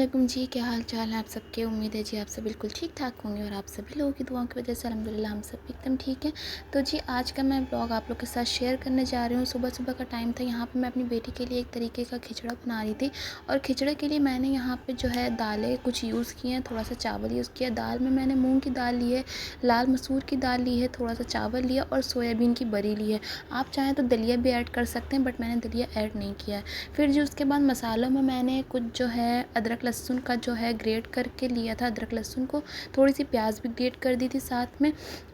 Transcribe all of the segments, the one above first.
वालेकुम जी, क्या हाल चाल है आप सबके। उम्मीद है जी आप सब बिल्कुल ठीक ठाक होंगे और आप सभी लोगों की दुआओं की वजह से अल्हम्दुलिल्लाह हम सब एकदम ठीक हैं। तो जी आज का मैं ब्लॉग आप लोग के साथ शेयर करने जा रही हूँ। सुबह सुबह का टाइम था, यहाँ पे मैं अपनी बेटी के लिए एक तरीके का खिचड़ा बना रही थी। और खिचड़े के लिए मैंने यहाँ पे जो है दालें कुछ यूज़ की हैं, थोड़ा सा चावल यूज़ किया। दाल में मैंने मूँग की दाल ली है, लाल मसूर की दाल ली है, थोड़ा सा चावल लिया और सोयाबीन की बरी ली है। आप चाहें तो दलिया भी ऐड कर सकते हैं, बट मैंने दलिया ऐड नहीं किया है। फिर जी उसके बाद मसालों में मैंने कुछ जो है अदरक लहसुन का जो है ग्रेट करके लिया था, अदरक लहसुन को। थोड़ी सी प्याज भी ग्रेट कर दी थी साथ में।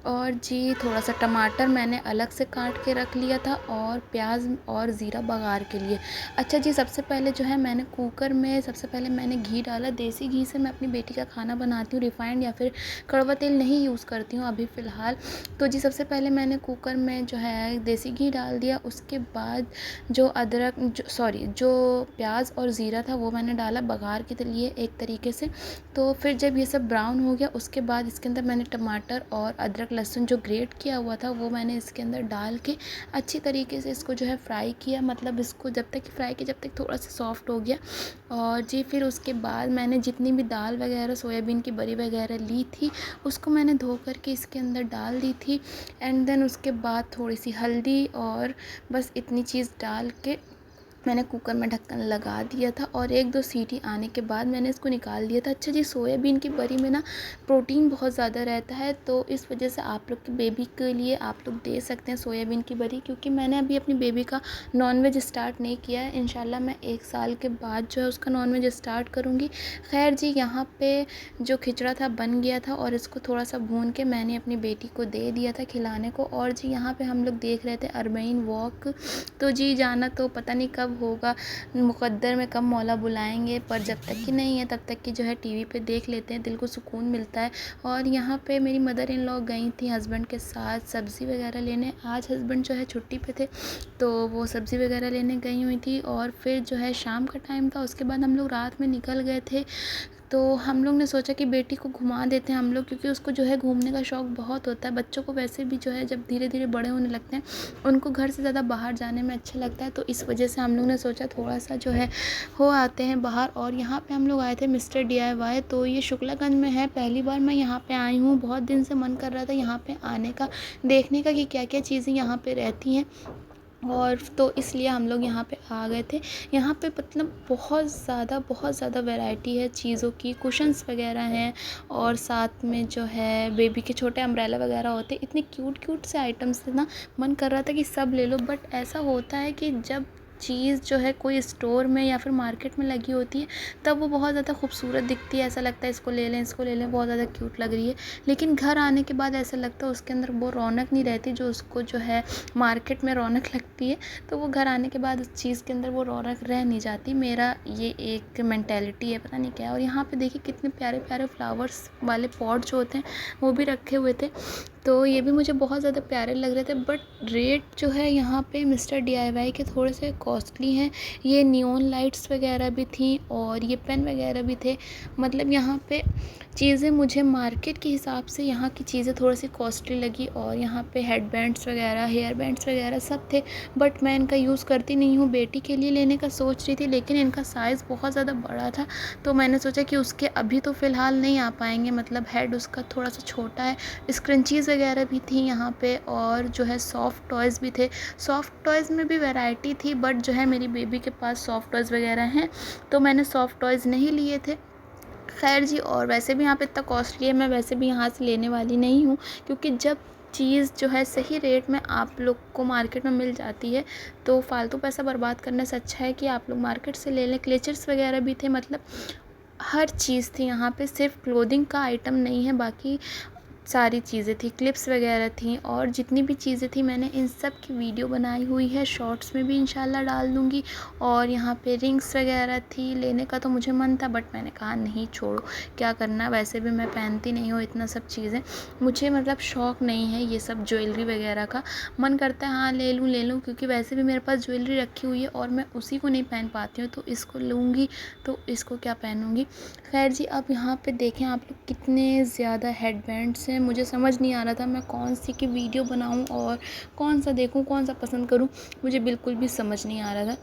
और जी थोड़ा सा टमाटर मैंने अलग से काट के रख लिया था और प्याज और ज़ीरा बघार के लिए। अच्छा जी, सबसे पहले जो है मैंने कुकर में सबसे पहले मैंने घी डाला। देसी घी से मैं अपनी बेटी का खाना बनाती हूँ, रिफाइंड या फिर कड़वा तेल नहीं यूज़ करती हूँ अभी फ़िलहाल। तो जी सबसे पहले मैंने कुकर में जो है देसी घी डाल दिया। उसके बाद जो प्याज और ज़ीरा था वो मैंने डाला बघार के लिए एक तरीके से। तो फिर जब ये सब ब्राउन हो गया उसके बाद इसके अंदर मैंने टमाटर और अदरक लहसुन जो ग्रेट किया हुआ था वो मैंने इसके अंदर डाल के अच्छी तरीके से इसको जो है फ्राई किया। मतलब इसको जब तक फ्राई किया जब तक थोड़ा सा सॉफ्ट हो गया। और जी फिर उसके बाद मैंने जितनी भी दाल वगैरह सोयाबीन की बरी वगैरह ली थी उसको मैंने धो कर के इसके अंदर डाल दी थी। एंड देन उसके बाद थोड़ी सी हल्दी और बस इतनी चीज़ डाल के मैंने कुकर में ढक्कन लगा दिया था और एक दो सीटी आने के बाद मैंने इसको निकाल दिया था। अच्छा जी, सोयाबीन की बरी में ना प्रोटीन बहुत ज़्यादा रहता है, तो इस वजह से आप लोग के बेबी के लिए आप लोग दे सकते हैं सोयाबीन की बरी। क्योंकि मैंने अभी अपनी बेबी का नॉनवेज स्टार्ट नहीं किया है, इंशाल्लाह मैं 1 साल के बाद जो है उसका नॉनवेज स्टार्ट करूँगी। खैर जी, यहाँ पर जो खिचड़ा था बन गया था और इसको थोड़ा सा भून के मैंने अपनी बेटी को दे दिया था खिलाने को। और जी यहाँ पर हम लोग देख रहे थे अरबईन वॉक। तो जी जाना तो पता नहीं कब होगा, मुक़द्दर में कब मौला बुलाएंगे, पर जब तक कि नहीं है तब तक कि जो है टीवी पे देख लेते हैं, दिल को सुकून मिलता है। और यहाँ पे मेरी मदर इन लॉ गई थी हस्बैंड के साथ सब्ज़ी वगैरह लेने। आज हस्बैंड जो है छुट्टी पे थे तो वो सब्ज़ी वगैरह लेने गई हुई थी। और फिर जो है शाम का टाइम था, उसके बाद हम लोग रात में निकल गए थे। तो हम लोग ने सोचा कि बेटी को घुमा देते हैं हम लोग, क्योंकि उसको जो है घूमने का शौक़ बहुत होता है। बच्चों को वैसे भी जो है जब धीरे धीरे बड़े होने लगते हैं उनको घर से ज़्यादा बाहर जाने में अच्छा लगता है। तो इस वजह से हम लोग ने सोचा थोड़ा सा जो है हो आते हैं बाहर। और यहाँ पे हम लोग आए थे मिस्टर DIY, तो ये शुक्लागंज में है। पहली बार मैं यहाँ पे आई हूँ, बहुत दिन से मन कर रहा था यहाँ पे आने का, देखने का कि क्या क्या चीज़ें यहाँ पे रहती हैं। और तो इसलिए हम लोग यहाँ पे आ गए थे। यहाँ पे मतलब बहुत ज़्यादा वैरायटी है चीज़ों की, कुशन्स वगैरह हैं और साथ में जो है बेबी के छोटे अम्ब्रेला वगैरह होते हैं। इतने क्यूट क्यूट से आइटम्स थे ना, मन कर रहा था कि सब ले लो। बट ऐसा होता है कि जब चीज़ जो है कोई स्टोर में या फिर मार्केट में लगी होती है तब वो बहुत ज़्यादा खूबसूरत दिखती है, ऐसा लगता है इसको ले लें इसको ले लें, बहुत ज़्यादा क्यूट लग रही है। लेकिन घर आने के बाद ऐसा लगता है उसके अंदर वो रौनक नहीं रहती जो उसको जो है मार्केट में रौनक लगती है। तो वो घर आने के बाद उस चीज़ के अंदर वो रौनक रह नहीं जाती। मेरा ये एक मेंटालिटी है, पता नहीं क्या है। और यहाँ पे देखिए कितने प्यारे प्यारे फ्लावर्स वाले पॉट जो होते हैं वो भी रखे हुए थे, तो ये भी मुझे बहुत ज़्यादा प्यारे लग रहे थे। बट रेट जो है यहाँ पे मिस्टर DIY के थोड़े से कॉस्टली हैं। ये नियॉन लाइट्स वगैरह भी थी और ये पेन वगैरह भी थे। मतलब यहाँ पे चीज़ें मुझे मार्केट के हिसाब से यहाँ की चीज़ें थोड़ी सी कॉस्टली लगी। और यहाँ पे हेड बैंड्स वगैरह हेयर बैंड्स वगैरह सब थे, बट मैं इनका यूज़ करती नहीं हूँ। बेटी के लिए लेने का सोच रही थी लेकिन इनका साइज़ बहुत ज़्यादा बड़ा था, तो मैंने सोचा कि उसके अभी तो फ़िलहाल नहीं आ पाएंगे, मतलब हेड उसका थोड़ा सा छोटा है। स्क्रंचीज़ वगैरह भी थी यहाँ पे और जो है सॉफ्ट टॉयज़ भी थे। सॉफ्ट टॉयज़ में भी वैरायटी थी, बट जो है मेरी बेबी के पास सॉफ्ट टॉयज़ वगैरह हैं तो मैंने सॉफ्ट टॉयज़ नहीं लिए थे। खैर जी, और वैसे भी यहाँ पे इतना कॉस्टली है, मैं वैसे भी यहाँ से लेने वाली नहीं हूँ। क्योंकि जब चीज़ जो है सही रेट में आप लोग को मार्केट में मिल जाती है तो फालतू पैसा बर्बाद करने से अच्छा है कि आप लोग मार्केट से ले लें। क्लेचर्स वगैरह भी थे, मतलब हर चीज़ थी यहाँ पे, सिर्फ क्लोथिंग का आइटम नहीं है, बाकी सारी चीज़ें थी, क्लिप्स वगैरह थी। और जितनी भी चीज़ें थी मैंने इन सब की वीडियो बनाई हुई है, शॉर्ट्स में भी इंशाल्लाह डाल दूँगी। और यहाँ पे रिंग्स वगैरह थी, लेने का तो मुझे मन था बट मैंने कहा नहीं छोड़ो, क्या करना, वैसे भी मैं पहनती नहीं हूँ इतना सब चीज़ें, मुझे मतलब शौक़ नहीं है ये सब ज्वेलरी वगैरह का। मन करता है हाँ ले लूँ क्योंकि वैसे भी मेरे पास ज्वेलरी रखी हुई है और मैं उसी को नहीं पहन पाती हूँ, तो इसको लूँगी तो इसको क्या पहनूँगी। खैर जी, अब यहाँ पे देखें आप लोग कितने ज़्यादा हेडबैंड्स हैं। मुझे समझ नहीं आ रहा था मैं कौन सी की वीडियो बनाऊं और कौन सा देखूं, कौन सा पसंद करूं, मुझे बिल्कुल भी समझ नहीं आ रहा था।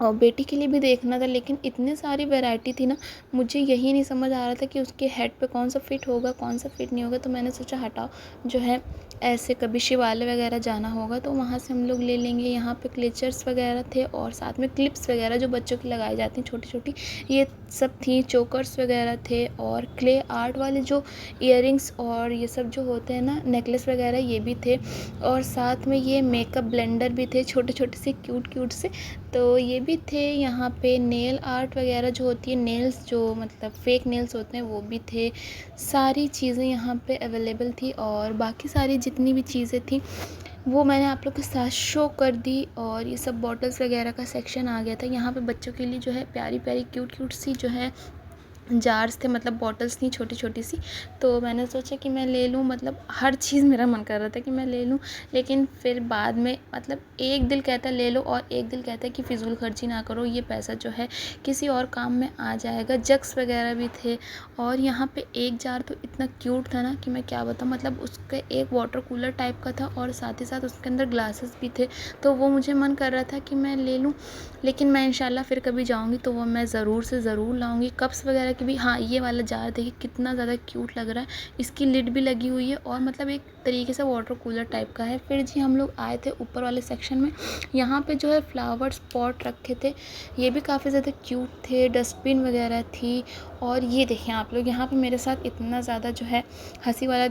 और बेटी के लिए भी देखना था, लेकिन इतनी सारी वैरायटी थी ना, मुझे यही नहीं समझ आ रहा था कि उसके हेड पे कौन सा फिट होगा, कौन सा फिट नहीं होगा। तो मैंने सोचा हटाओ, जो है ऐसे कभी शिवालय वगैरह जाना होगा तो वहाँ से हम लोग ले लेंगे। यहाँ पे क्लेचर्स वगैरह थे और साथ में क्लिप्स वगैरह जो बच्चों की लगाई जाती हैं छोटी छोटी, ये सब थी। चोकर्स वगैरह थे और क्ले आर्ट वाले जो इयररिंग्स और ये सब जो होते हैं ना, नेकलेस वगैरह, ये भी थे। और साथ में ये मेकअप ब्लेंडर भी थे, छोटे छोटे से क्यूट क्यूट से, तो ये भी थे। यहाँ पे नेल आर्ट वगैरह जो होती है, नेल्स जो मतलब फेक नेल्स होते हैं, वो भी थे। सारी चीज़ें यहाँ पे अवेलेबल थी और बाकी सारी जितनी भी चीज़ें थी वो मैंने आप लोग के साथ शो कर दी। और ये सब बॉटल्स वगैरह का सेक्शन आ गया था। यहाँ पे बच्चों के लिए जो है प्यारी प्यारी क्यूट क्यूट सी जो है जार्स थे, मतलब बॉटल्स थी छोटी छोटी सी। तो मैंने सोचा कि मैं ले लूँ, मतलब हर चीज़ मेरा मन कर रहा था कि मैं ले लूँ, लेकिन फिर बाद में मतलब एक दिल कहता है ले लो और एक दिल कहता है कि फ़िज़ूल खर्ची ना करो, ये पैसा जो है किसी और काम में आ जाएगा। जग्स वगैरह भी थे और यहाँ पे एक जार तो इतना क्यूट था ना कि मैं क्या बताऊँ, मतलब उसका एक वाटर कूलर टाइप का था और साथ ही साथ उसके अंदर ग्लासेस भी थे। तो वो मुझे मन कर रहा था कि मैं ले लूँ, लेकिन मैं इंशाल्लाह फिर कभी जाऊँगी तो वो मैं ज़रूर से ज़रूर लाऊँगी। कप्स वगैरह की भी, हाँ ये वाला जार देखिए कितना ज़्यादा क्यूट लग रहा है, इसकी लिड भी लगी हुई है और मतलब एक तरीके से वाटर कूलर टाइप का है। फिर जी हम लोग आए थे ऊपर वाले सेक्शन में, यहाँ पे जो है फ्लावर्स पॉट रखे थे, ये भी काफ़ी ज़्यादा क्यूट थे। डस्टबिन वगैरह थी और ये देखें आप लोग, यहाँ पे मेरे साथ इतना ज़्यादा जो है हंसी वाला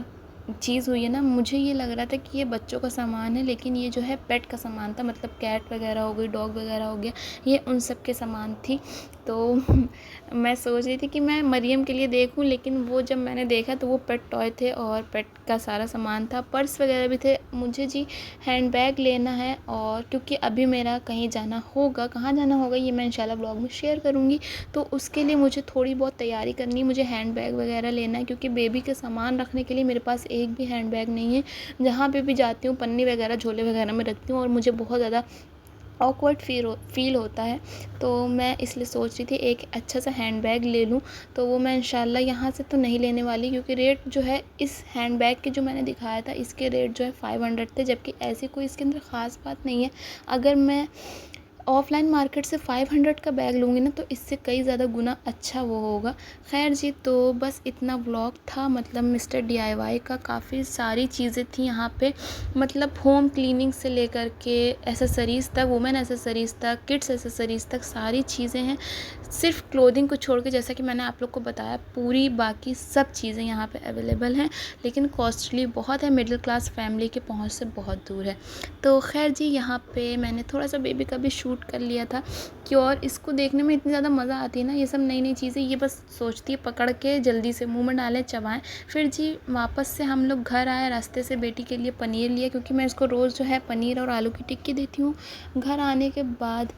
चीज़ हुई है ना, मुझे ये लग रहा था कि ये बच्चों का सामान है, लेकिन ये जो है पेट का सामान था, मतलब कैट वगैरह हो गई, डॉग वगैरह हो गया, ये उन सब के सामान थी। तो मैं सोच रही थी कि मैं मरियम के लिए देखूं, लेकिन वो जब मैंने देखा तो वो पेट टॉय थे और पेट का सारा सामान था। पर्स वगैरह भी थे। मुझे जी हैंड बैग लेना है और क्योंकि अभी मेरा कहीं जाना होगा, कहाँ जाना होगा ये मैं इंशाल्लाह ब्लॉग में शेयर करूँगी, तो उसके लिए मुझे थोड़ी बहुत तैयारी करनी है। मुझे हैंड बैग वगैरह लेना है क्योंकि बेबी के सामान रखने के लिए मेरे पास एक भी हैंड बैग नहीं है। जहाँ पे भी जाती हूँ पन्नी वगैरह झोले वगैरह में रखती हूँ और मुझे बहुत ज़्यादा ऑकवर्ड फील होता है। तो मैं इसलिए सोच रही थी एक अच्छा सा हैंड बैग ले लूँ। तो वो मैं इंशाल्लाह यहाँ से तो नहीं लेने वाली, क्योंकि रेट जो है इस हैंड बैग के जो मैंने दिखाया था इसके रेट जो है 500 थे, जबकि ऐसी कोई इसके अंदर ख़ास बात नहीं है। अगर मैं ऑफ़लाइन मार्केट से 500 का बैग लूँगी ना तो इससे कई ज़्यादा गुना अच्छा वो होगा। खैर जी, तो बस इतना व्लॉग था, मतलब मिस्टर डीआईवाई का। काफ़ी सारी चीज़ें थी यहाँ पे, मतलब होम क्लीनिंग से लेकर के एसेसरीज़ तक, वुमेन एसेसरीज़ तक, किड्स एसेसरीज़ तक सारी चीज़ें हैं। सिर्फ क्लोथिंग को छोड़ के, जैसा कि मैंने आप लोग को बताया, पूरी बाकी सब चीज़ें यहाँ पे अवेलेबल हैं, लेकिन कॉस्टली बहुत है, मिडिल क्लास फैमिली के पहुँच से बहुत दूर है। तो खैर जी, यहाँ पे मैंने थोड़ा सा बेबी का भी शूट कर लिया था कि और इसको देखने में इतनी ज़्यादा मज़ा आती है ना, ये सब नई नई चीज़ें, ये बस सोचती है पकड़ के जल्दी से मुँह में डालें, चबाएं। फिर जी वापस से हम लोग घर आए, रास्ते से बेटी के लिए पनीर लिया, क्योंकि मैं इसको रोज़ जो है पनीर और आलू की टिक्की देती हूँ। घर आने के बाद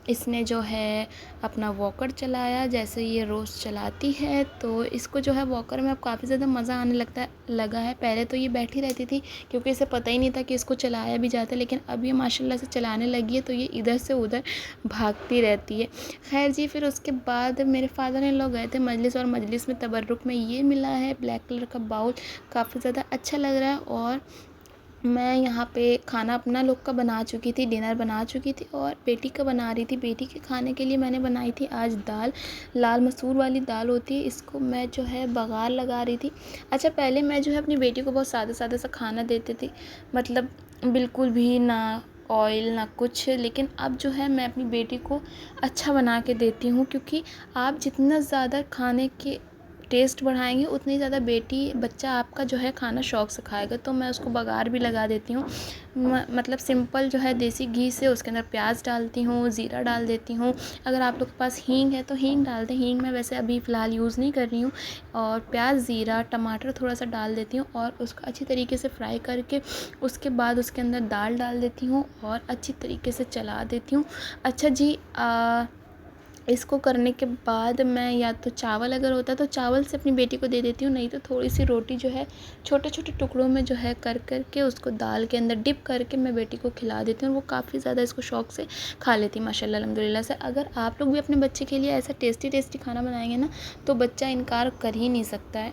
इसने जो है अपना वॉकर चलाया, जैसे ये रोज़ चलाती है। तो इसको जो है वॉकर में अब काफ़ी ज़्यादा मज़ा आने लगा है। पहले तो ये बैठी रहती थी क्योंकि इसे पता ही नहीं था कि इसको चलाया भी जाता है, लेकिन अब ये माशाल्लाह से चलाने लगी है तो ये इधर से उधर भागती रहती है। खैर जी, फिर उसके बाद मेरे फादर इन लोग गए थे मजलिस, और मजलिस में तबर्रुक में ये मिला है ब्लैक कलर का बाउल, काफ़ी ज़्यादा अच्छा लग रहा है। और मैं यहाँ पे खाना अपना लोग का बना चुकी थी, डिनर बना चुकी थी और बेटी का बना रही थी। बेटी के खाने के लिए मैंने बनाई थी आज दाल, लाल मसूर वाली दाल होती है, इसको मैं जो है बघार लगा रही थी। अच्छा, पहले मैं जो है अपनी बेटी को बहुत सादा सादा सा खाना देती थी, मतलब बिल्कुल भी ना ऑयल ना कुछ, लेकिन अब जो है मैं अपनी बेटी को अच्छा बना के देती हूँ, क्योंकि आप जितना ज़्यादा खाने के टेस्ट बढ़ाएंगे उतनी ज़्यादा बच्चा आपका जो है खाना शौक़ से खाएगा। तो मैं उसको बघार भी लगा देती हूँ, मतलब सिंपल जो है देसी घी से उसके अंदर प्याज डालती हूँ, ज़ीरा डाल देती हूँ। अगर आप लोग के पास हींग है तो हींग डाल दें, हींग मैं वैसे अभी फ़िलहाल यूज़ नहीं कर रही हूँ। और प्याज, ज़ीरा, टमाटर थोड़ा सा डाल देती हूँ और उसको अच्छी तरीके से फ्राई करके उसके बाद उसके अंदर दाल डाल देती हूँ और अच्छी तरीके से चला देती हूँ। अच्छा जी, इसको करने के बाद मैं या तो चावल अगर होता तो चावल से अपनी बेटी को दे देती हूँ, नहीं तो थोड़ी सी रोटी जो है छोटे छोटे टुकड़ों में जो है कर के उसको दाल के अंदर डिप करके मैं बेटी को खिला देती हूँ और वो काफ़ी ज़्यादा इसको शौक़ से खा लेती माशाल्लाह अल्हम्दुलिल्लाह से। अगर आप लोग भी अपने बच्चे के लिए ऐसा टेस्टी टेस्टी खाना बनाएंगे ना तो बच्चा इनकार कर ही नहीं सकता है।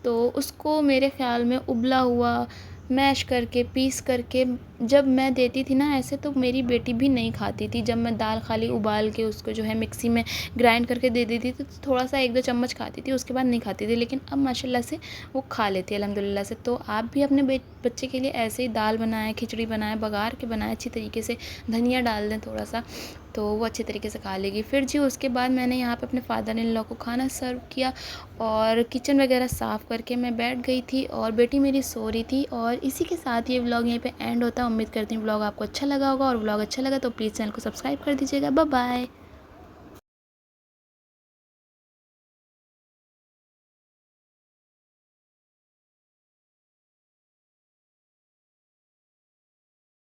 तो उसको मेरे ख़्याल में उबला हुआ मैश करके, पीस करके जब मैं देती थी ना ऐसे, तो मेरी बेटी भी नहीं खाती थी। जब मैं दाल खाली उबाल के उसको जो है मिक्सी में ग्राइंड करके दे देती थी, तो थोड़ा-सा 1-2 चम्मच खाती थी, उसके बाद नहीं खाती थी। लेकिन अब माशाल्लाह से वो खा लेती है अल्हम्दुलिल्लाह से। तो आप भी अपने बच्चे के लिए ऐसे ही दाल बनाएँ, खिचड़ी बनाएँ, बघार के बनाएँ अच्छी तरीके से, धनिया डाल दें थोड़ा-सा, तो वो अच्छे तरीके से खा लेगी। फिर जी उसके बाद मैंने यहाँ पे अपने फादर इन लॉ को खाना सर्व किया और किचन वगैरह साफ़ करके मैं बैठ गई थी और बेटी मेरी सो रही थी। और इसी के साथ ये व्लॉग यहीं पे एंड होता है। उम्मीद करती हूँ व्लॉग आपको अच्छा लगा होगा, और व्लॉग अच्छा लगा तो प्लीज़ चैनल को सब्सक्राइब कर दीजिएगा। Bye bye.